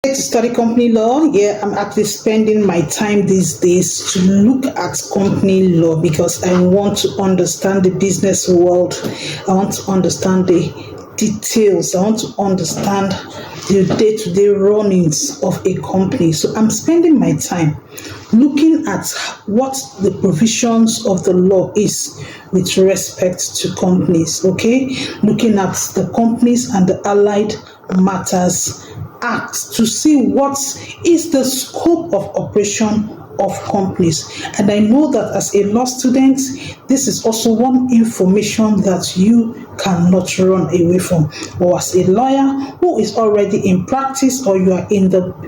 To study company law. Yeah, I'm actually spending my time these days to look at company law because I want to understand the business world. I want to understand the details. I want to understand the day-to-day runnings of a company. So I'm spending my time looking at what the provisions of the law is with respect to companies. Okay, looking at the companies and the allied matters act to see what is the scope of operation of companies. And I know that as a law student, this is also one information that you cannot run away from. Or as a lawyer who is already in practice, or you are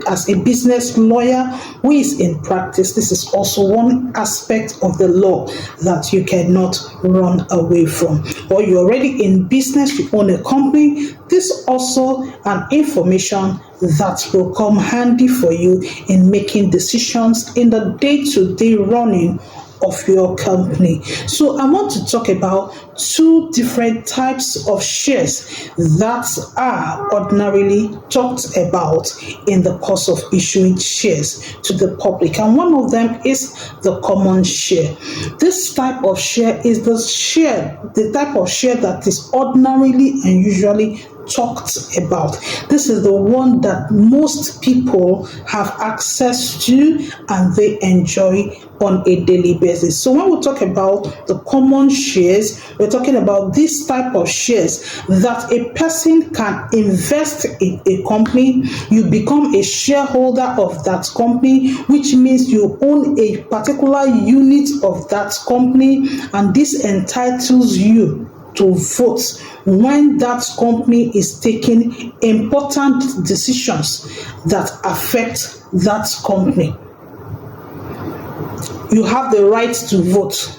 as a business lawyer who is in practice, this is also one aspect of the law that you cannot run away from. Or you're already in business, you own a company, this is also an information that will come handy for you in making decisions in the day-to-day running of your company. So I want to talk about two different types of shares that are ordinarily talked about in the course of issuing shares to the public. And one of them is the common share. This type of share is the type of share that is ordinarily and usually talked about. This is the one that most people have access to and they enjoy on a daily basis. So when we talk about the common shares, we're talking about this type of shares that a person can invest in a company. You become a shareholder of that company, which means you own a particular unit of that company, and this entitles you to vote when that company is taking important decisions that affect that company. You have the right to vote.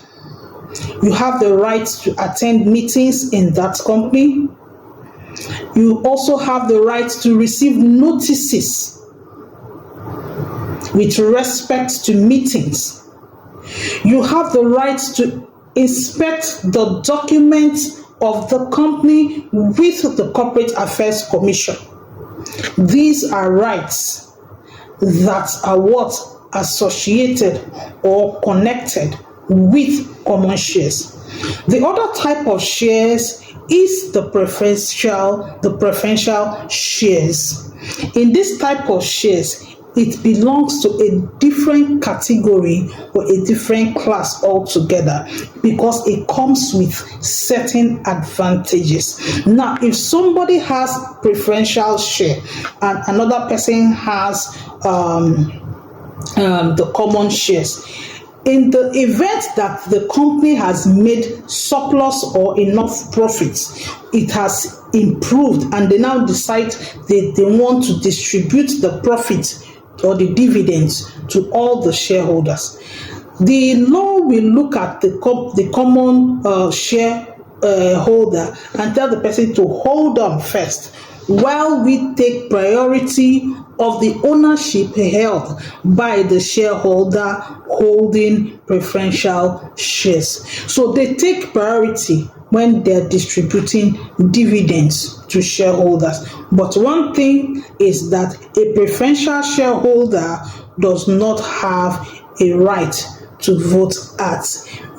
You have the right to attend meetings in that company. You also have the right to receive notices with respect to meetings. You have the right to inspect the documents of the company with the Corporate Affairs Commission. These are rights that are what associated or connected with common shares. The other type of shares is the preferential shares. In this type of shares, it belongs to a different category or a different class altogether because it comes with certain advantages. Now, if somebody has preferential share and another person has the common shares, in the event that the company has made surplus or enough profits, it has improved, and they now decide they want to distribute the profit or the dividends to all the shareholders. The law will look at the common shareholder and tell the person to hold on first while we take priority of the ownership held by the shareholder holding preferential shares. So they take priority when they're distributing dividends to shareholders. But one thing is that a preferential shareholder does not have a right to vote at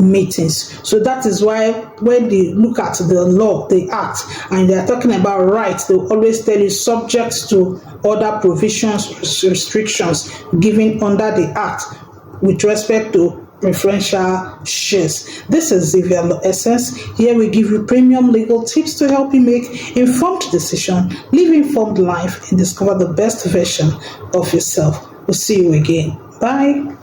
meetings. So that is why when they look at the law, the act, and they are talking about rights, they will always tell you subject to other provisions, restrictions given under the act with respect to preferential shares. This is Xavier Law Essence. Here we give you premium legal tips to help you make informed decision, live informed life, and discover the best version of yourself. We'll see you again. Bye.